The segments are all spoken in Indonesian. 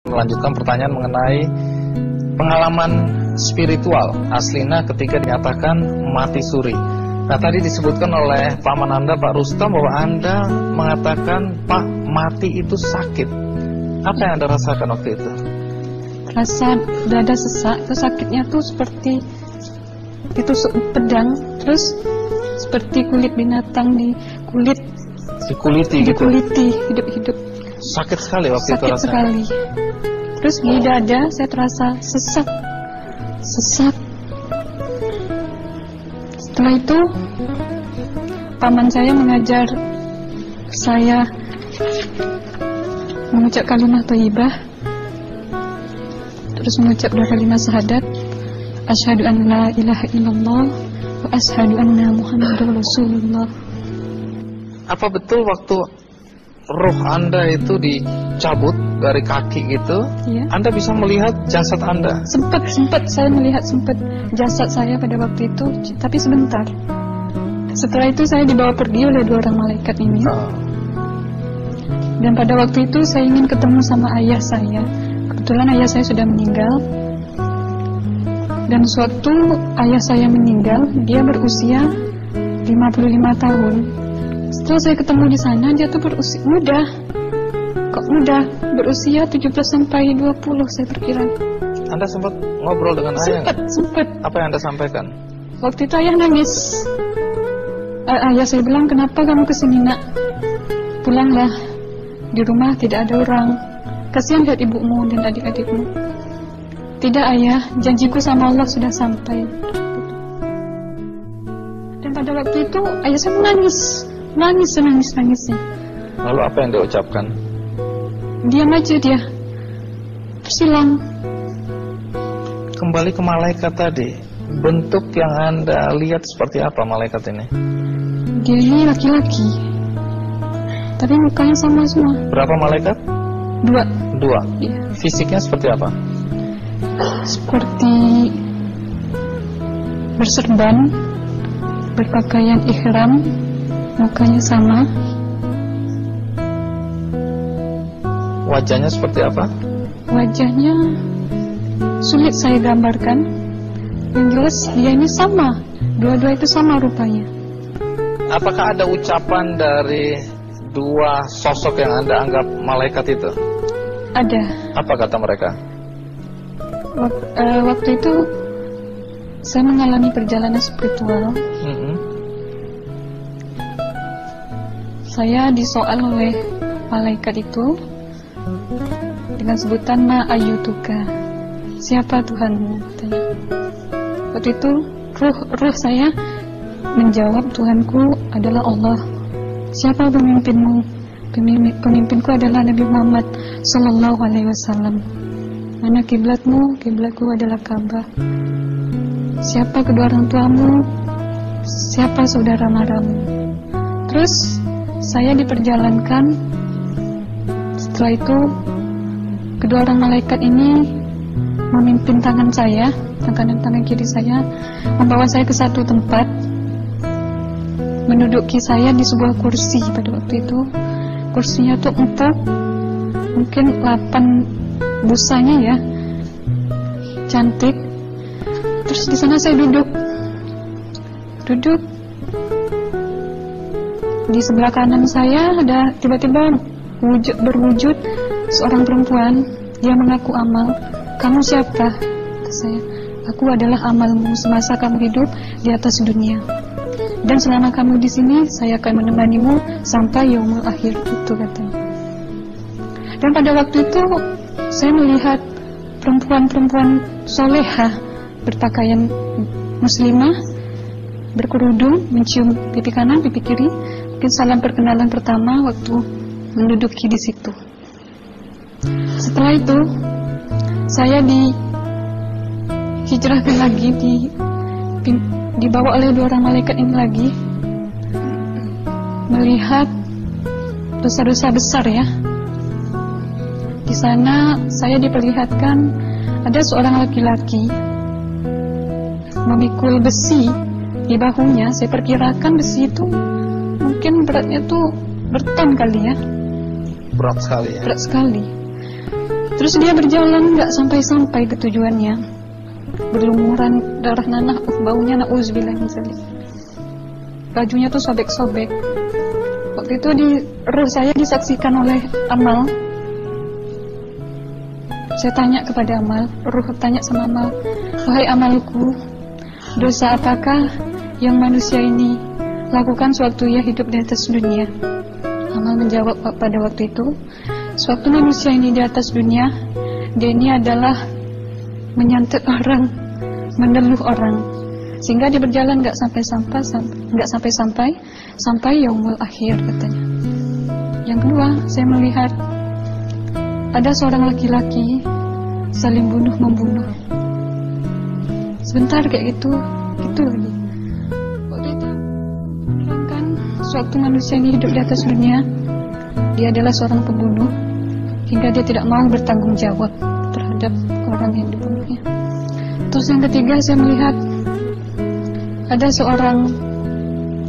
Melanjutkan pertanyaan mengenai pengalaman spiritual Aslina ketika dinyatakan mati suri. Nah, tadi disebutkan oleh paman Anda, Pak Rustam, bahwa Anda mengatakan, Pak, mati itu sakit. Apa yang Anda rasakan waktu itu? Rasa dada sesak, itu sakitnya tuh seperti ditusuk pedang, terus seperti kulit binatang dikuliti hidup-hidup. Sakit sekali waktu itu rasanya? Sakit sekali. Terus di dada saya terasa sesak. Setelah itu paman saya mengajar saya mengucap kalimat thayyibah, terus mengucap dua kalimat syahadat, asyhadu an la ilaha illallah wa asyhadu anna muhammadar rasulullah. Apa betul waktu roh Anda itu dicabut dari kaki itu, ya, Anda bisa melihat jasad Anda? Sempat saya melihat jasad saya pada waktu itu, tapi sebentar. Setelah itu saya dibawa pergi oleh dua orang malaikat ini. Dan pada waktu itu saya ingin ketemu sama ayah saya. Kebetulan ayah saya sudah meninggal. Dan suatu ayah saya meninggal, dia berusia 55 tahun. Setelah saya ketemu di sana, dia tuh berusia muda. Kok muda? Berusia 17 sampai 20 saya perkira. Anda sempat ngobrol dengan ayah? Sempat. Apa yang Anda sampaikan? Waktu itu ayah nangis. Ayah saya bilang, kenapa kamu kesini nak? Pulanglah. Di rumah tidak ada orang. Kasihan lihat ibumu dan adik-adikmu. Tidak ayah, janjiku sama Allah sudah sampai. Dan pada waktu itu ayah saya menangis. Lalu apa yang dia ucapkan? Diam aja dia. Terus hilang. Kembali ke malaikat tadi, bentuk yang Anda lihat seperti apa malaikat ini? Dia ini laki-laki, tapi mukanya sama semua. Berapa malaikat? Dua. Ya. Fisiknya seperti apa? Seperti berserban, berpakaian ihram, mukanya sama. Wajahnya seperti apa? Wajahnya sulit saya gambarkan. Yang jelas dia ini sama. Dua-dua itu sama rupanya. Apakah ada ucapan dari dua sosok yang Anda anggap malaikat itu? Ada. Apa kata mereka? Waktu itu saya mengalami perjalanan spiritual. Saya disoal oleh malaikat itu dengan sebutan Ma ayyutuka, siapa Tuhanmu, katanya. Waktu itu ruh saya menjawab, Tuhanku adalah Allah. Siapa pemimpinmu? Pemimpinku adalah Nabi Muhammad Sallallahu Alaihi Wasallam. Mana kiblatmu? Kiblatku adalah Ka'bah. Siapa kedua orang tuamu? Siapa saudara maramu? Terus saya diperjalankan. Setelah itu kedua orang malaikat ini memimpin tangan saya, tangan kiri saya, membawa saya ke satu tempat, menduduki saya di sebuah kursi. Pada waktu itu kursinya tuh empuk, mungkin 8 busanya ya, cantik. Terus di sana saya duduk. Di sebelah kanan saya ada tiba-tiba berwujud seorang perempuan. Dia mengaku amal. Kamu siapa? Kata saya. Aku adalah amalmu semasa kamu hidup di atas dunia. Dan selama kamu di sini, saya akan menemanimu sampai yaumul akhir, itu katanya. Dan pada waktu itu saya melihat perempuan-perempuan solehah berpakaian muslimah, berkerudung, mencium pipi kanan, pipi kiri. Mungkin salam perkenalan pertama waktu menduduki di situ. Setelah itu saya dihijrahkan lagi, dibawa oleh dua orang malaikat ini lagi, melihat dosa-dosa besar ya. Di sana saya diperlihatkan ada seorang laki-laki memikul besi di bahunya. Saya perkirakan besi itu mungkin beratnya tuh berton kali ya. Berat sekali ya. Berat sekali. Terus dia berjalan nggak sampai-sampai ke tujuannya, berlumuran darah nanah, baunya na'udzubillah min dzalik. Bajunya tuh sobek-sobek. Waktu itu di roh saya disaksikan oleh Amal. Saya tanya kepada Amal, roh tanya sama Amal, wahai Amalku, dosa apakah yang manusia ini lakukan sewaktu ia hidup di atas dunia? Amal menjawab pada waktu itu, sewaktu manusia ini di atas dunia, dia ini adalah menyantet orang, meneluh orang, sehingga dia berjalan nggak sampai yaumul akhir katanya. Yang kedua, saya melihat ada seorang laki-laki saling bunuh membunuh. Sebentar kayak gitu lagi. Waktu itu kan suatu manusia ini hidup di atas dunia, dia adalah seorang pembunuh, hingga dia tidak mau bertanggung jawab terhadap orang yang dibunuhnya. Terus yang ketiga, saya melihat ada seorang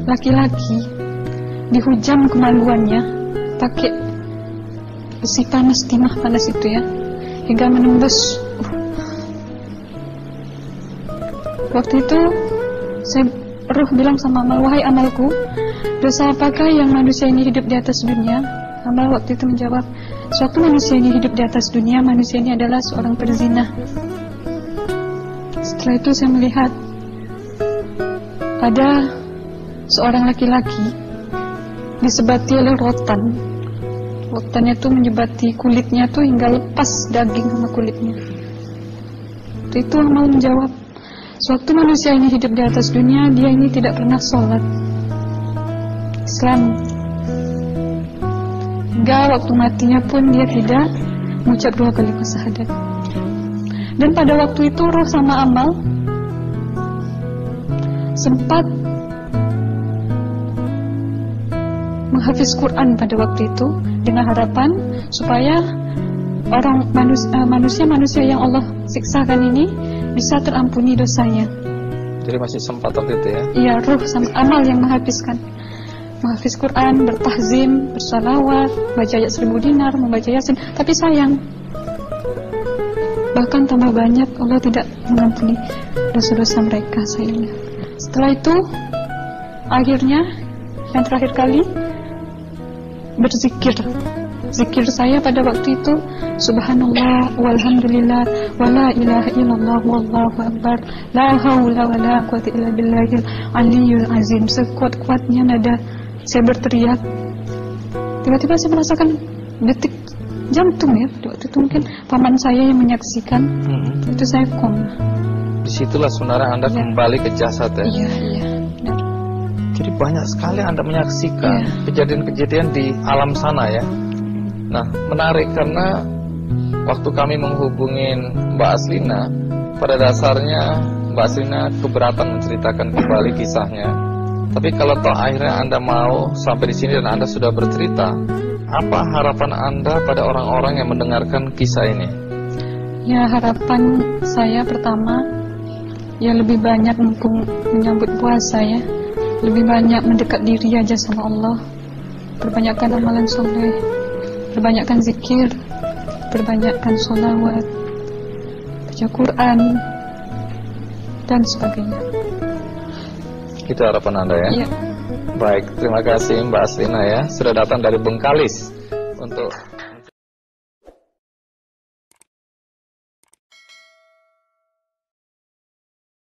laki-laki dihujam kemaluannya pakai besi panas, timah panas itu ya, hingga menembus. Waktu itu saya roh bilang sama Amal, wahai Amalku, dosa apakah yang manusia ini hidup di atas dunia? Amal waktu itu menjawab, suatu manusia ini hidup di atas dunia, manusia ini adalah seorang perzina. Setelah itu saya melihat ada seorang laki-laki disebati oleh rotan. Rotannya itu menyebati kulitnya tuh hingga lepas daging sama kulitnya. Itu Amal menjawab, sewaktu manusia ini hidup di atas dunia, dia ini tidak pernah sholat Islam, hingga waktu matinya pun dia tidak mengucap 2 kalimat syahadat. Dan pada waktu itu roh sama Amal sempat menghafiz Quran pada waktu itu dengan harapan supaya orang manusia yang Allah siksakan ini bisa terampuni dosanya. Jadi masih sempat waktu itu ya? Iya, roh sama Amal yang menghafiz Quran, bertahzim, bersalawat, baca ayat 1000 dinar, membaca Yasin. Tapi sayang, bahkan tambah banyak Allah tidak mengampuni dosa-dosa mereka, sayangnya. Setelah itu akhirnya yang terakhir kali berzikir. Zikir saya pada waktu itu subhanallah walhamdulillah wala ilaha illallah wallahu akbar la haula wala quwwata illa billahil aliyyil azim. Sekuat-kuatnya nada saya berteriak. Tiba-tiba saya merasakan detik jantung ya. Waktu itu mungkin paman saya yang menyaksikan. Itu saya koma. Disitulah sebenarnya Anda kembali ke jasad ya? Iya. Jadi banyak sekali Anda menyaksikan kejadian-kejadian di alam sana ya. Nah, menarik karena waktu kami menghubungin Mbak Aslina, pada dasarnya Mbak Aslina keberatan menceritakan kembali kisahnya. Tapi kalau toh akhirnya Anda mau sampai di sini dan Anda sudah bercerita, apa harapan Anda pada orang-orang yang mendengarkan kisah ini? Ya, harapan saya pertama, ya lebih banyak mumpung menyambut puasa ya, lebih banyak mendekat diri aja sama Allah, perbanyakkan amalan soleh, perbanyakkan zikir, perbanyakkan sholawat, baca Quran, dan sebagainya. Itu harapan Anda ya? Iya. Baik, terima kasih Mbak Aslina ya, sudah datang dari Bengkalis untuk